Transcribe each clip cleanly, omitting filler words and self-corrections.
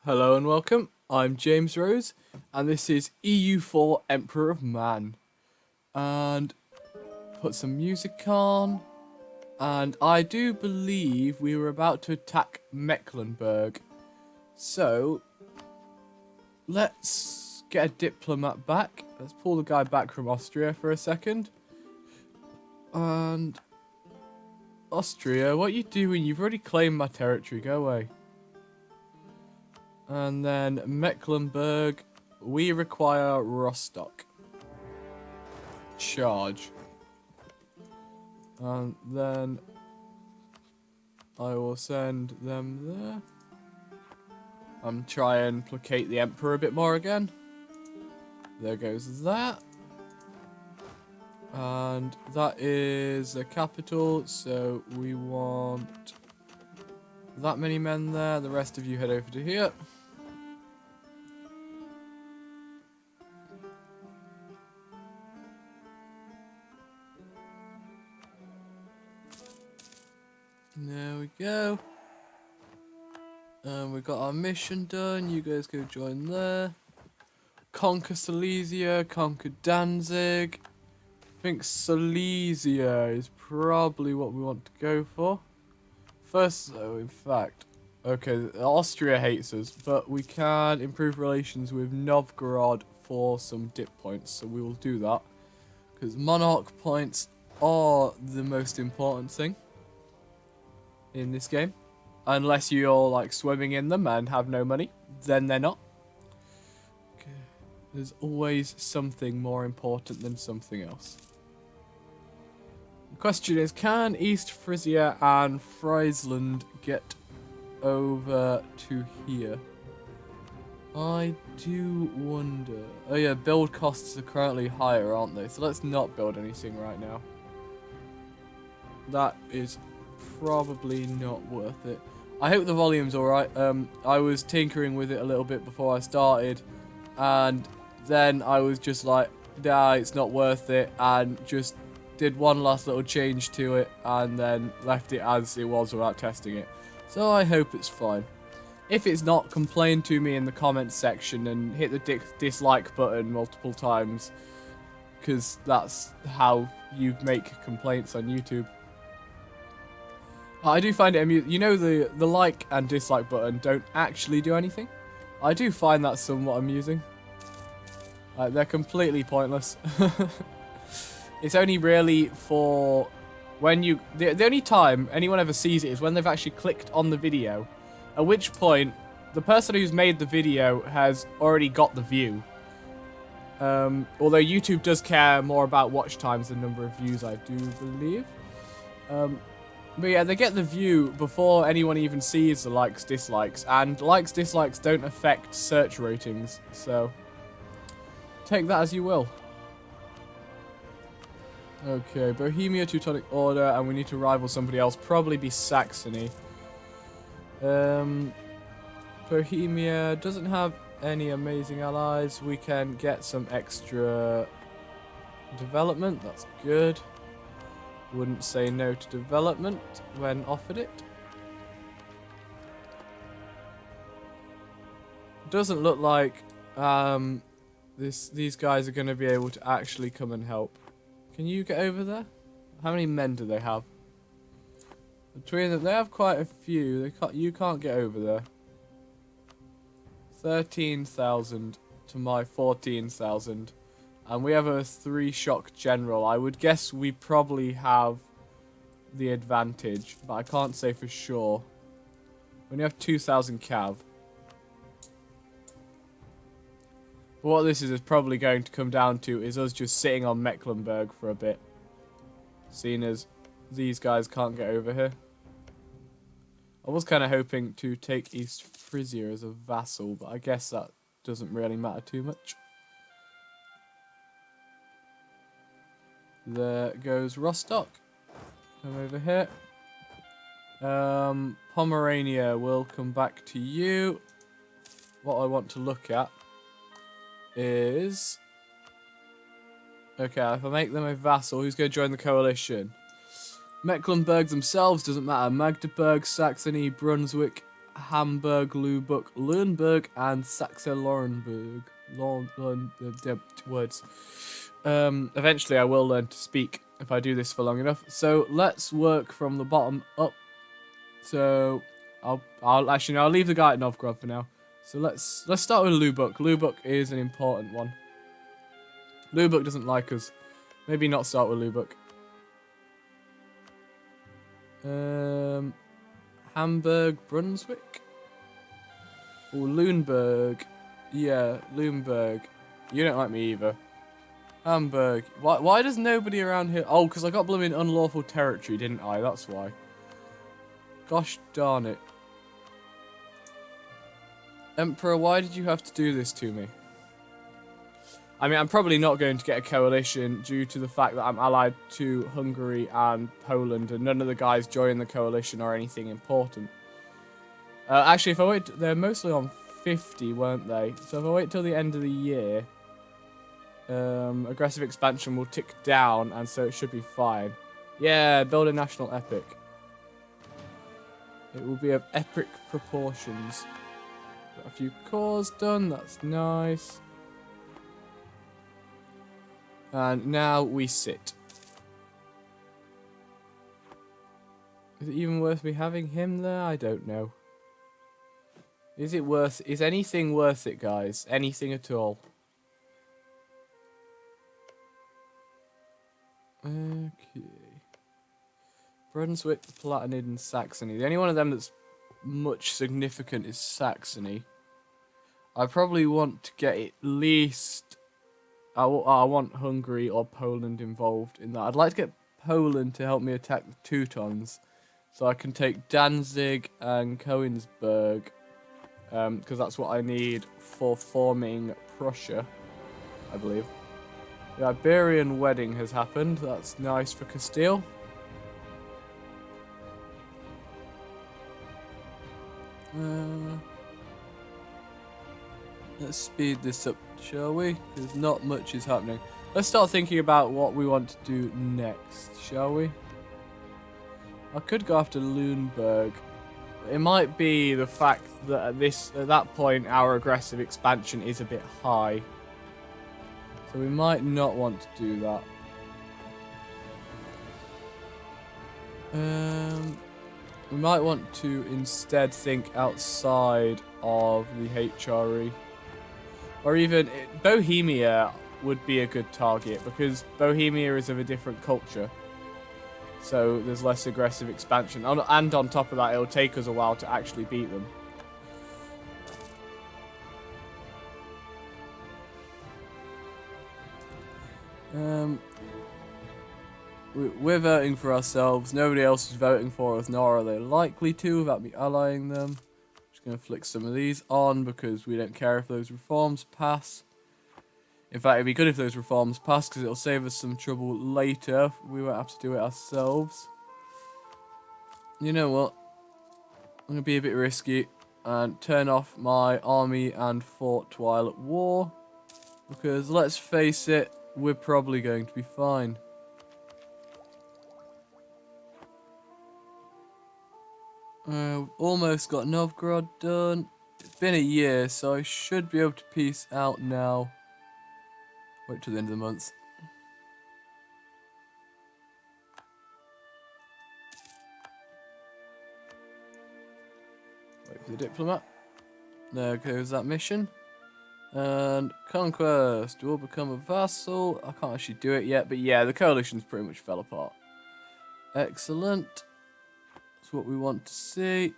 Hello and welcome. I'm James Rose, and this is EU4 Emperor of Man. And put some music on. And I do believe we were about to attack Mecklenburg. So, let's get a diplomat back. Let's pull the guy back from Austria for a second. And Austria, what are you doing? You've already claimed my territory. Go away. And then Mecklenburg, we require Rostock. Charge. And then I will send them there. I'm trying and placate the Emperor a bit more again. There goes that. And that is the capital, so we want that many men there. The rest of you head over to here. There we go. And we got our mission done. You guys go join there. Conquer Silesia, conquer Danzig. I think Silesia is probably what we want to go for. First, though, in fact, okay, Austria hates us, but we can improve relations with Novgorod for some dip points, so we will do that. Because monarch points are the most important thing in this game. Unless you're like swimming in them and have no money, then they're not. Okay. There's always something more important than something else. The question is, can East Frisia and Friesland get over to here? I do wonder. Oh yeah, build costs are currently higher, aren't they? So let's not build anything right now. That is probably not worth it. I hope the volume's alright. I was tinkering with it a little bit before I started, and then I was just like, nah, it's not worth it, and just did one last little change to it, and then left it as it was without testing it. So I hope it's fine. If it's not, complain to me in the comments section and hit the dislike button multiple times, because that's how you make complaints on YouTube. I do find it amusing. You know, the like and dislike button don't actually do anything. I do find that somewhat amusing. They're completely pointless. It's only really for when you... The only time anyone ever sees it is when they've actually clicked on the video. At which point, the person who's made the video has already got the view. Although YouTube does care more about watch times than number of views, I do believe. But yeah, they get the view before anyone even sees the likes, dislikes. And likes, dislikes don't affect search ratings. So, take that as you will. Okay, Bohemia, Teutonic Order, and we need to rival somebody else. Probably be Saxony. Bohemia doesn't have any amazing allies. We can get some extra development. That's good. Wouldn't say no to development when offered it. Doesn't look like these guys are going to be able to actually come and help. Can you get over there? How many men do they have? Between them, they have quite a few. You can't get over there. 13,000 to my 14,000. And we have a 3-shock general. I would guess we probably have the advantage, but I can't say for sure. We only have 2,000 cav. But what this is probably going to come down to is us just sitting on Mecklenburg for a bit. Seeing as these guys can't get over here. I was kind of hoping to take East Frisia as a vassal, but I guess that doesn't really matter too much. There goes Rostock. Come over here. Pomerania will come back to you. What I want to look at is... Okay, if I make them a vassal, who's going to join the coalition? Mecklenburg themselves, doesn't matter. Magdeburg, Saxony, Brunswick, Hamburg, Lüneburg, and Saxe-Lauenburg. Words. Eventually I will learn to speak if I do this for long enough. So let's work from the bottom up. So I'll actually no, I'll leave the guy at Novgorod for now. So let's start with Lübeck. Lübeck is an important one. Lübeck doesn't like us. Maybe not start with Lübeck. Hamburg, Brunswick? Or Lüneburg. Yeah, Lüneburg. You don't like me either. Hamburg. Why does nobody around here... Oh, because I got blooming unlawful territory, didn't I? That's why. Gosh darn it. Emperor, why did you have to do this to me? I mean, I'm probably not going to get a coalition due to the fact that I'm allied to Hungary and Poland, and none of the guys join the coalition or anything important. Actually, if I wait, they're mostly on 50, weren't they? So if I wait till the end of the year, aggressive expansion will tick down, and so it should be fine. Yeah, build a national epic. It will be of epic proportions. Got a few cores done, that's nice. And now we sit. Is it even worth me having him there? I don't know. Is anything worth it, guys? Anything at all? Okay. Brunswick, Palatinate, and Saxony. The only one of them that's much significant is Saxony. I probably want to get at least... I want Hungary or Poland involved in that. I'd like to get Poland to help me attack the Teutons, so I can take Danzig and Königsberg, because that's what I need for forming Prussia, I believe. The Iberian wedding has happened. That's nice for Castile. Let's speed this up, shall we? Because not much is happening. Let's start thinking about what we want to do next, shall we? I could go after Lüneburg. It might be the fact that at that point our aggressive expansion is a bit high. So we might not want to do that. We might want to instead think outside of the HRE. Or even Bohemia would be a good target, because Bohemia is of a different culture. So there's less aggressive expansion. And on top of that, it'll take us a while to actually beat them. We're voting for ourselves. Nobody else is voting for us, nor are they likely to without me allying them. Just going to flick some of these on because we don't care if those reforms pass. In fact, it'd be good if those reforms pass because it'll save us some trouble later. We won't have to do it ourselves. You know what? I'm going to be a bit risky and turn off my army and fort while at war. Because let's face it, we're probably going to be fine. We've almost got Novgorod done. It's been a year, so I should be able to peace out now. Wait till the end of the month. Wait for the diplomat. There goes that mission. And conquest. We'll become a vassal. I can't actually do it yet, but yeah, the coalition's pretty much fell apart. Excellent. That's what we want to see.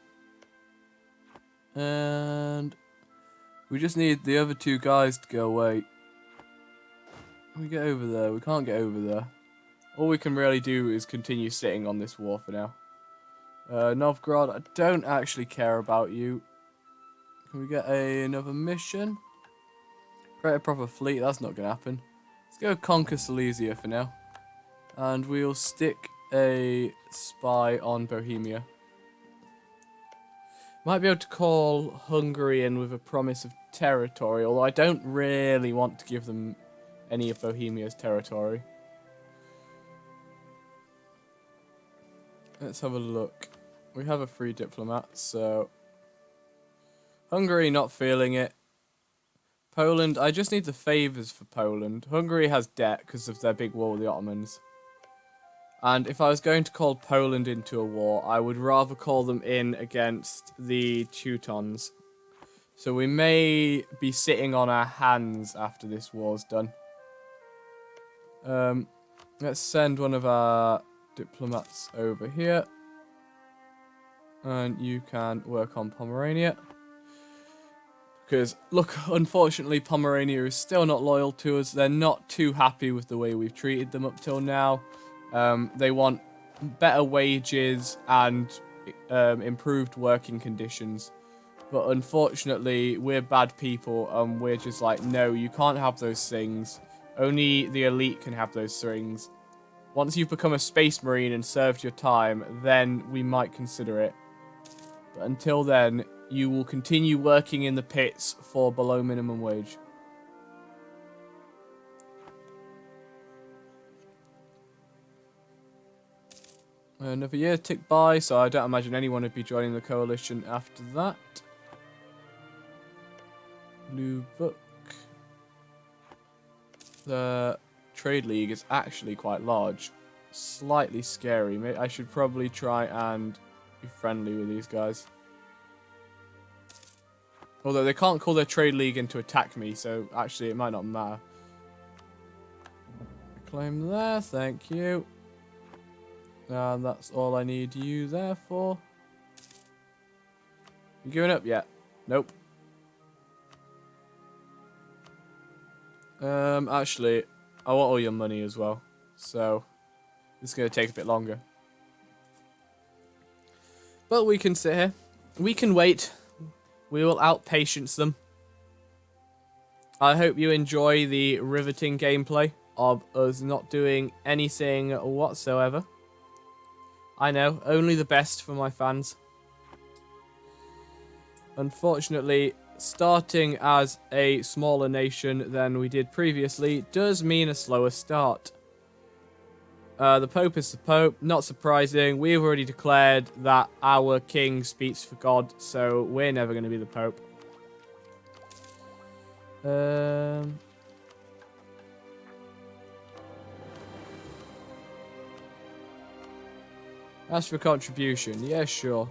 And we just need the other two guys to go away. Can we get over there? We can't get over there. All we can really do is continue sitting on this war for now. Novgorod, I don't actually care about you. Can we get another mission? Create a proper fleet, that's not going to happen. Let's go conquer Silesia for now. And we'll stick a spy on Bohemia. Might be able to call Hungary in with a promise of territory, although I don't really want to give them any of Bohemia's territory. Let's have a look. We have a free diplomat, so Hungary not feeling it. Poland, I just need the favours for Poland. Hungary has debt because of their big war with the Ottomans. And if I was going to call Poland into a war, I would rather call them in against the Teutons. So we may be sitting on our hands after this war's done. Let's send one of our diplomats over here. And you can work on Pomerania. Because, look, unfortunately, Pomerania is still not loyal to us. They're not too happy with the way we've treated them up till now. They want better wages and improved working conditions. But unfortunately, we're bad people, and we're just like, no, you can't have those things. Only the elite can have those things. Once you've become a space marine and served your time, then we might consider it. But until then, you will continue working in the pits for below minimum wage. Another year ticked by, so I don't imagine anyone would be joining the coalition after that. Blue book. The trade league is actually quite large. Slightly scary. I should probably try and be friendly with these guys. Although they can't call their trade league in to attack me, so actually it might not matter. Claim there, thank you. And that's all I need you there for. You giving up yet? Nope. Actually, I want all your money as well. So, it's going to take a bit longer. But we can sit here. We can wait. We will outpatience them. I hope you enjoy the riveting gameplay of us not doing anything whatsoever. I know, only the best for my fans. Unfortunately, starting as a smaller nation than we did previously does mean a slower start. The Pope is the Pope, not surprising. We've already declared that our king speaks for God, so we're never going to be the Pope. As for contribution, yeah, sure.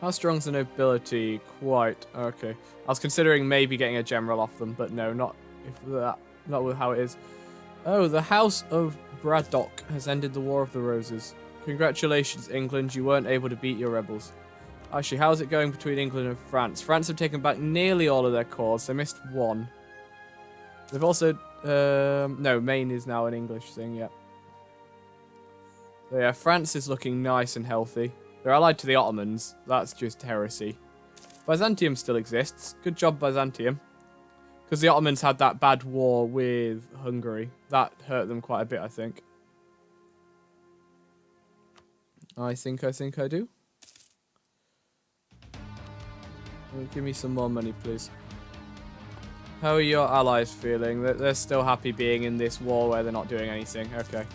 How strong's the nobility? Quite. Okay. I was considering maybe getting a general off them, but no, not with how it is. Oh, the House of Braddock has ended the War of the Roses. Congratulations, England. You weren't able to beat your rebels. Actually, how's it going between England and France? France have taken back nearly all of their cores. They missed one. They've also... no, Maine is now an English thing, yeah. So yeah, France is looking nice and healthy. They're allied to the Ottomans. That's just heresy. Byzantium still exists. Good job, Byzantium. Because the Ottomans had that bad war with Hungary. That hurt them quite a bit, I think. I think I do. Give me some more money, please. How are your allies feeling? They're still happy being in this war where they're not doing anything. Okay.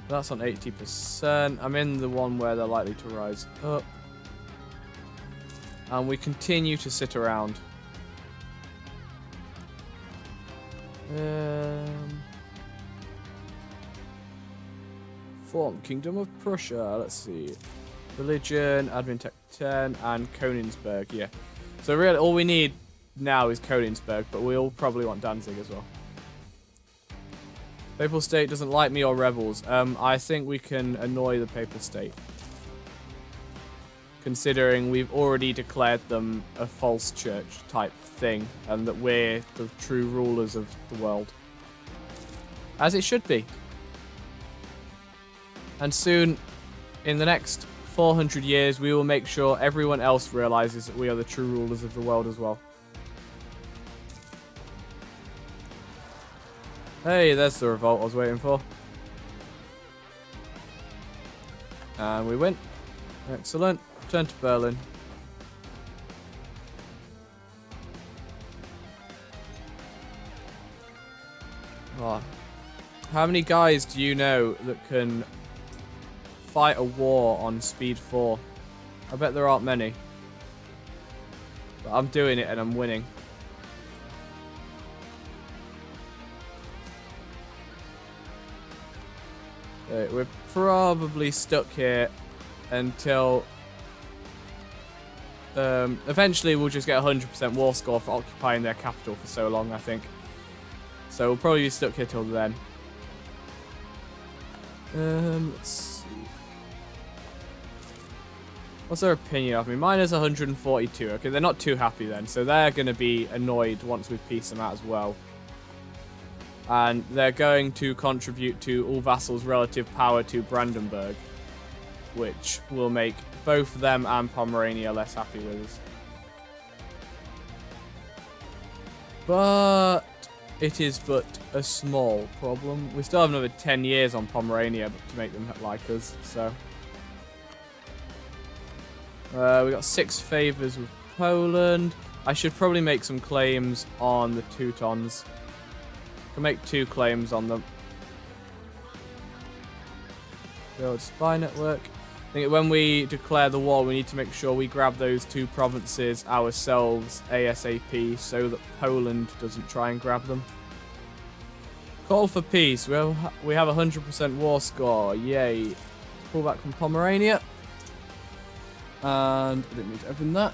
That's on 80%. I'm in the one where they're likely to rise up. And we continue to sit around. Form Kingdom of Prussia. Let's see. Religion, Admin Tech 10, and Königsberg. Yeah. So really, all we need now is Königsberg, but we'll probably want Danzig as well. Papal State doesn't like me or rebels. I think we can annoy the Papal State. Considering we've already declared them a false church type thing, and that we're the true rulers of the world. As it should be. And soon, in the next 400 years, we will make sure everyone else realizes that we are the true rulers of the world as well. Hey, there's the revolt I was waiting for. And we win. Excellent. Turn to Berlin. Oh. How many guys do you know that can fight a war on speed 4. I bet there aren't many. But I'm doing it and I'm winning. We're probably stuck here until... eventually we'll just get 100% war score for occupying their capital for so long, I think. So we'll probably be stuck here till then. Let's see. What's their opinion of me? Mine is 142. Okay, they're not too happy then. So they're going to be annoyed once we've pieced them out as well. And they're going to contribute to all vassals' relative power to Brandenburg, which will make both them and Pomerania less happy with us. But it is but a small problem. We still have another 10 years on Pomerania to make them like us, so... we got 6 favours with Poland. I should probably make some claims on the Teutons. I can make 2 claims on them. Build spy network. I think when we declare the war, we need to make sure we grab those 2 provinces ourselves ASAP so that Poland doesn't try and grab them. Call for peace. We have 100% war score. Yay. Let's pull back from Pomerania. And I didn't need to open that.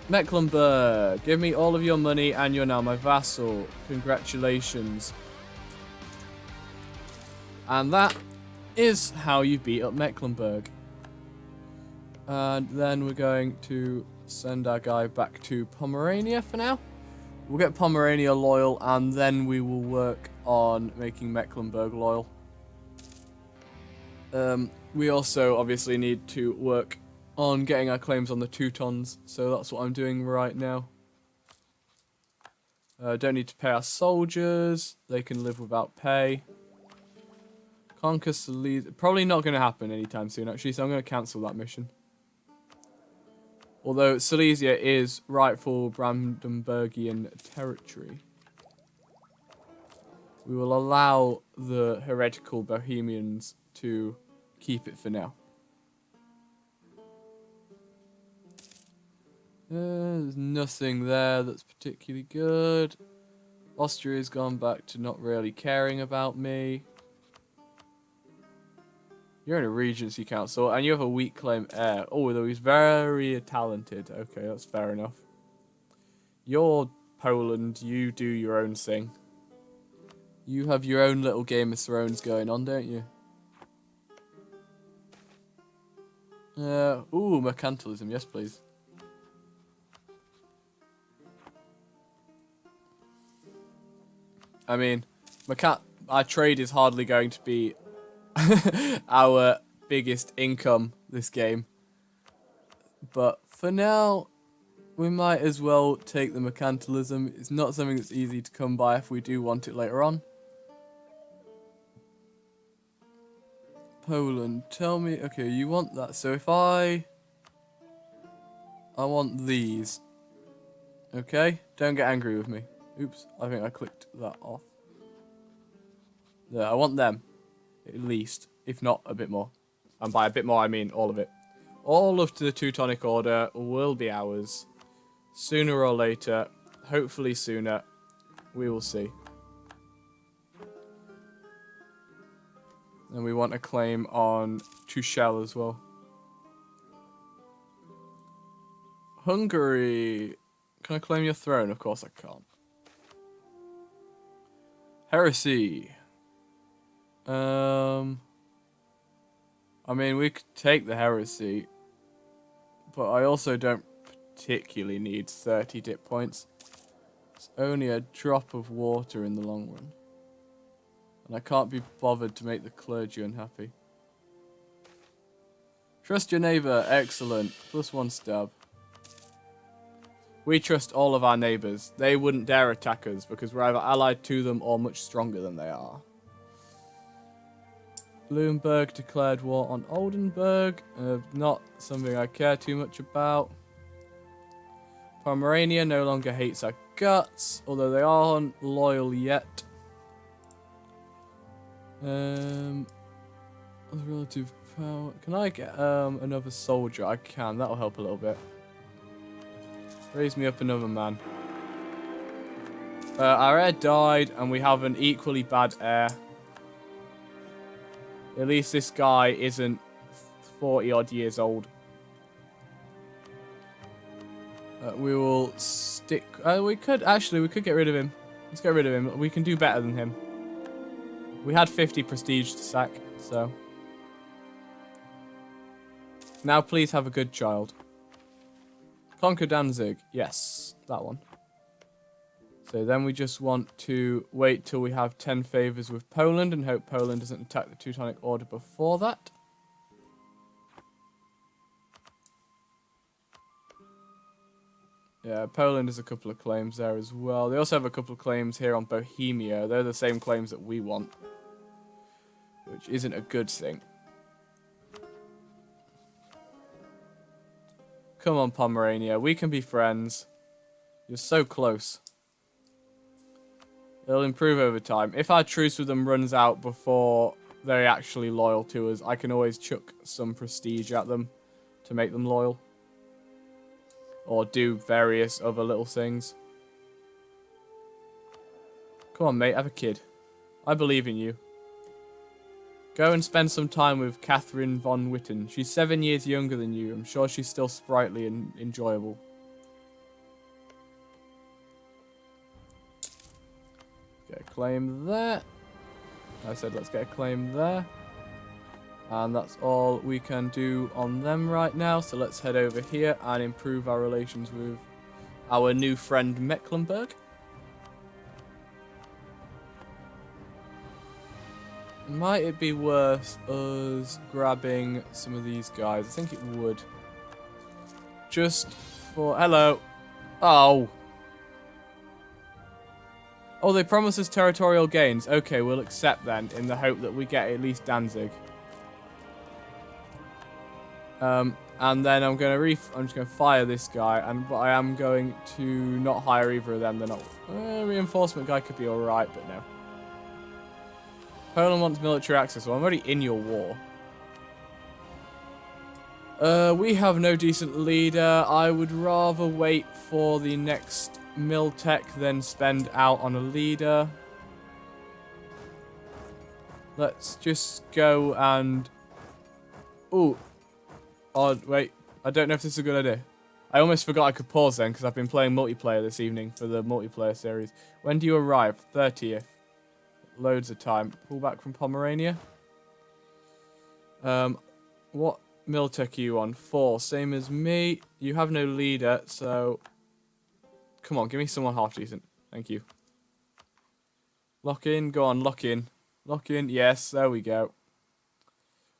Mecklenburg, give me all of your money and you're now my vassal. Congratulations. And that is how you beat up Mecklenburg. And then we're going to send our guy back to Pomerania for now. We'll get Pomerania loyal and then we will work on making Mecklenburg loyal. We also obviously need to work on getting our claims on the Teutons, so that's what I'm doing right now. Don't need to pay our soldiers, they can live without pay. Conquer Silesia, probably not going to happen anytime soon actually, so I'm going to cancel that mission. Although Silesia is rightful Brandenburgian territory. We will allow the heretical Bohemians to keep it for now. There's nothing there that's particularly good. Austria's gone back to not really caring about me. You're in a regency council and you have a weak claim heir. Oh, though he's very talented. Okay, that's fair enough. You're Poland, you do your own thing. You have your own little Game of Thrones going on, don't you? Ooh, mercantilism, yes please. I mean, our trade is hardly going to be our biggest income this game. But for now, we might as well take the mercantilism. It's not something that's easy to come by if we do want it later on. Poland, tell me, okay, you want that. So if I want these. Okay, don't get angry with me. Oops, I think I clicked that off. There, I want them. At least, if not a bit more. And by a bit more, I mean all of it. All of the Teutonic Order will be ours. Sooner or later. Hopefully sooner. We will see. And we want a claim on Tuchel as well. Hungary. Can I claim your throne? Of course I can't. Heresy. I mean, we could take the heresy, but I also don't particularly need 30 dip points. It's only a drop of water in the long run. And I can't be bothered to make the clergy unhappy. Trust your neighbour. Excellent. +1 stab. We trust all of our neighbours. They wouldn't dare attack us because we're either allied to them or much stronger than they are. Mecklenburg declared war on Oldenburg. Not something I care too much about. Pomerania no longer hates our guts, although they aren't loyal yet. Relative Can I get another soldier? I can. That'll help a little bit. Raise me up another man. Our heir died, and we have an equally bad heir. At least this guy isn't 40-odd years old. We will stick... we could get rid of him. Let's get rid of him. We can do better than him. We had 50 prestige to sack, so... Now please have a good child. Conquer Danzig. Yes, that one. So then we just want to wait till we have 10 favors with Poland and hope Poland doesn't attack the Teutonic Order before that. Yeah, Poland has a couple of claims there as well. They also have a couple of claims here on Bohemia. They're the same claims that we want, which isn't a good thing. Come on, Pomerania. We can be friends. You're so close. It'll improve over time. If our truce with them runs out before they're actually loyal to us, I can always chuck some prestige at them to make them loyal. Or do various other little things. Come on, mate. Have a kid. I believe in you. Go and spend some time with Catherine von Witten. She's 7 years younger than you. I'm sure she's still sprightly and enjoyable. Get a claim there. I said let's get a claim there. And that's all we can do on them right now. So let's head over here and improve our relations with our new friend Mecklenburg. Might it be worth us grabbing some of these guys? I think it would. Just for... Hello. Oh. Oh, they promise us territorial gains. Okay, we'll accept then, in the hope that we get at least Danzig. And then I'm just gonna fire this guy, but I am going to not hire either of them. They're not. Reinforcement guy could be all right, but no. Poland wants military access. Well, I'm already in your war. We have no decent leader. I would rather wait for the next Miltech than spend out on a leader. Let's just go and... Ooh. Oh, wait. I don't know if this is a good idea. I almost forgot I could pause then because I've been playing multiplayer this evening for the multiplayer series. When do you arrive? 30th. Loads of time. Pull back from Pomerania. What Miltech are you on? 4. Same as me. You have no leader, so... Come on, give me someone half decent. Thank you. Lock in. Go on, lock in. Lock in. Yes, there we go.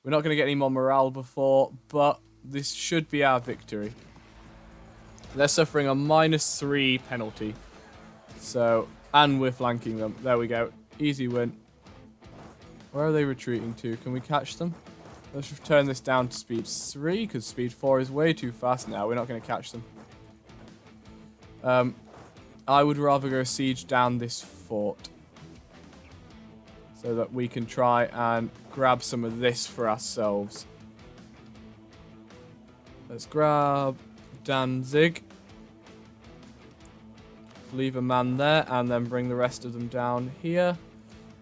We're not going to get any more morale before, but this should be our victory. They're suffering a -3 penalty. So, and we're flanking them. There we go. Easy win. Where are they retreating to? Can we catch them? Let's turn this down to speed 3, because speed 4 is way too fast now. We're not going to catch them. I would rather go siege down this fort. So that we can try and grab some of this for ourselves. Let's grab Danzig. Leave a man there and then bring the rest of them down here.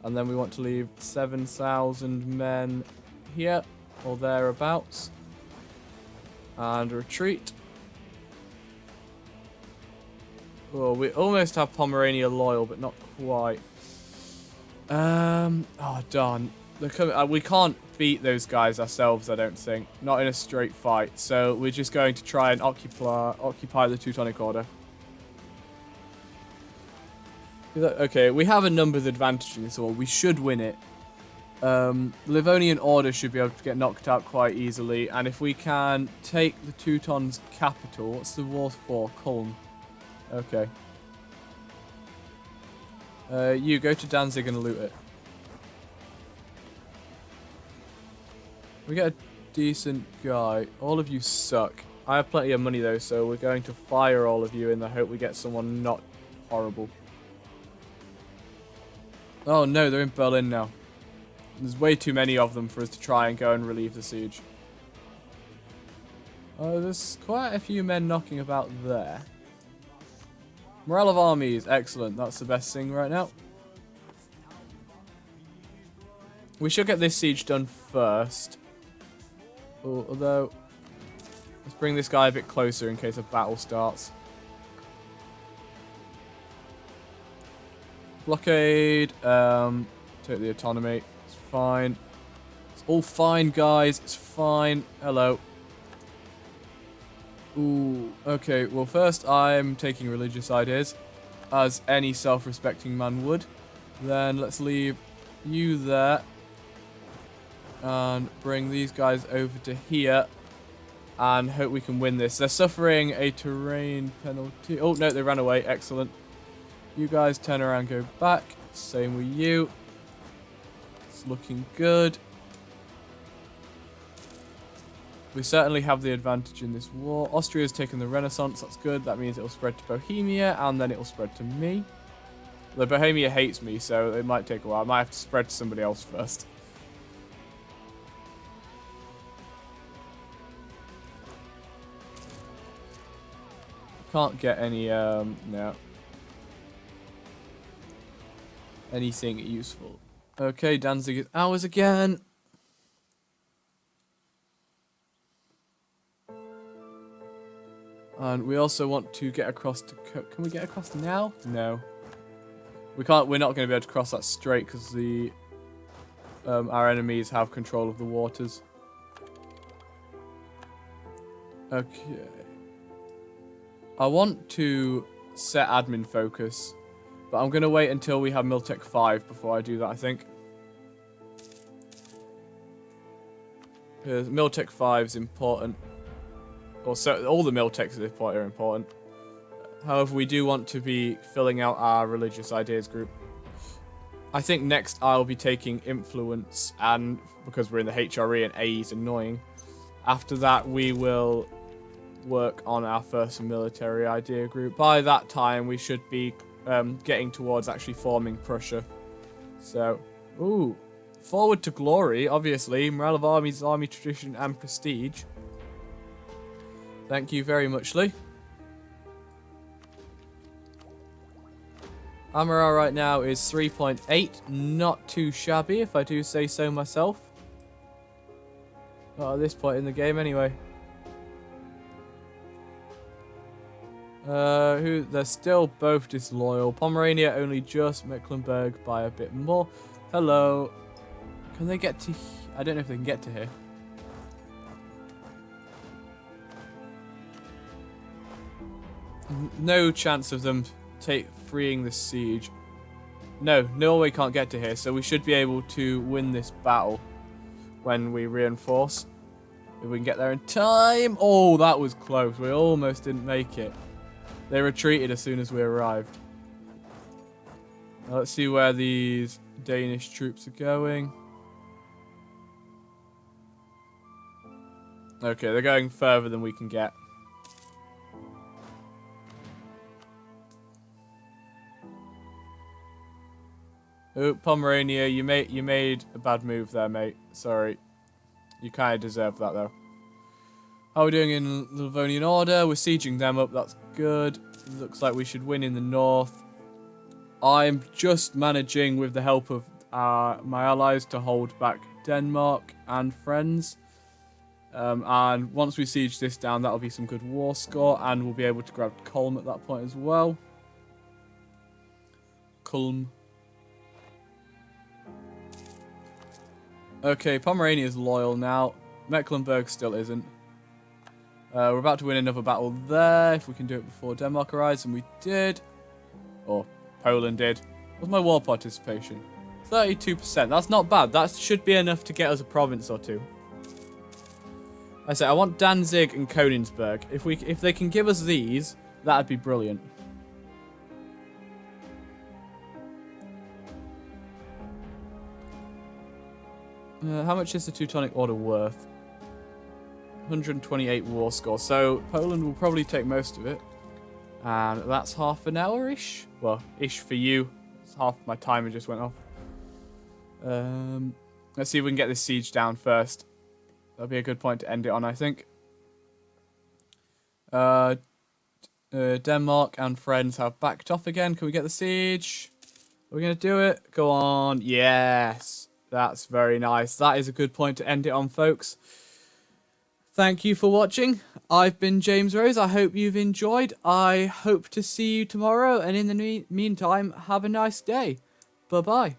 And then we want to leave 7,000 men here or thereabouts. And retreat. Oh, we almost have Pomerania loyal, but not quite. Oh, darn. We can't beat those guys ourselves, I don't think. Not in a straight fight. So we're just going to try and occupy the Teutonic Order. Okay, we have a numbers advantage in this war. We should win it. Livonian Order should be able to get knocked out quite easily. And if we can take the Teutons' capital... What's the war for? Culm. Okay. You go to Danzig and loot it. We get a decent guy. All of you suck. I have plenty of money though, so we're going to fire all of you in the hope we get someone not horrible. Oh no, they're in Berlin now. There's way too many of them for us to try and go and relieve the siege. Oh, there's quite a few men knocking about there. Morale of armies, excellent. That's the best thing right now. We should get this siege done first. Although, let's bring this guy a bit closer in case a battle starts. Blockade. Take the autonomy. It's fine. It's all fine, guys. It's fine. Hello. Ooh, okay. Well, first I'm taking religious ideas, as any self-respecting man would. Then let's leave you there. And bring these guys over to here. And hope we can win this. They're suffering a terrain penalty. Oh, no, they ran away. Excellent. You guys turn around, go back. Same with you. It's looking good. We certainly have the advantage in this war. Austria's taken the Renaissance. That's good. That means it'll spread to Bohemia, and then it'll spread to me. The Bohemia hates me, so it might take a while. I might have to spread to somebody else first. Can't get any, no. Anything useful. Okay, Danzig is ours again. And we also want to get across to... Can we get across now? No. We can't. We're not going to be able to cross that straight because the our enemies have control of the waters. Okay. I want to set admin focus, but I'm going to wait until we have Miltech 5 before I do that, I think. Because Miltech 5 is important. Also, all the Miltechs at this point are important. However, we do want to be filling out our religious ideas group. I think next I'll be taking influence, and because we're in the HRE and AE is annoying. After that, we will work on our first military idea group. By that time, we should be getting towards actually forming Prussia. So, ooh, forward to glory, obviously. Morale of armies, army tradition, and prestige. Thank you very much, Lee. Our morale right now is 3.8. Not too shabby, if I do say so myself. Not at this point in the game, anyway. They're still both disloyal. Pomerania only just. Mecklenburg by a bit more. Hello. Can they get to... I don't know if they can get to here. No chance of them freeing this siege. No, Norway can't get to here, so we should be able to win this battle when we reinforce. If we can get there in time. Oh, that was close. We almost didn't make it. They retreated as soon as we arrived. Now let's see where these Danish troops are going. Okay, they're going further than we can get. Oh, Pomerania, you made a bad move there, mate. Sorry. You kind of deserve that, though. How are we doing in the Livonian Order? We're sieging them up. That's good. Looks like we should win in the north. I'm just managing, with the help of my allies, to hold back Denmark and friends. And once we siege this down, that'll be some good war score, and we'll be able to grab Kulm at that point as well. Kulm. Okay, Pomerania is loyal now. Mecklenburg still isn't. We're about to win another battle there, if we can do it before Denmark arrives, and we did. Or Poland did. What's my war participation? 32%. That's not bad. That should be enough to get us a province or two. I say I want Danzig and Königsberg. If they can give us these, that'd be brilliant. How much is the Teutonic Order worth? 128 war score. So Poland will probably take most of it. And that's half an hour-ish. Well, ish for you. It's half my timer just went off. Let's see if we can get this siege down first. That'll be a good point to end it on, I think. Denmark and friends have backed off again. Can we get the siege? Are we going to do it? Go on. Yes. That's very nice. That is a good point to end it on, folks. Thank you for watching. I've been James Rose. I hope you've enjoyed. I hope to see you tomorrow. And in the meantime, have a nice day. Bye-bye.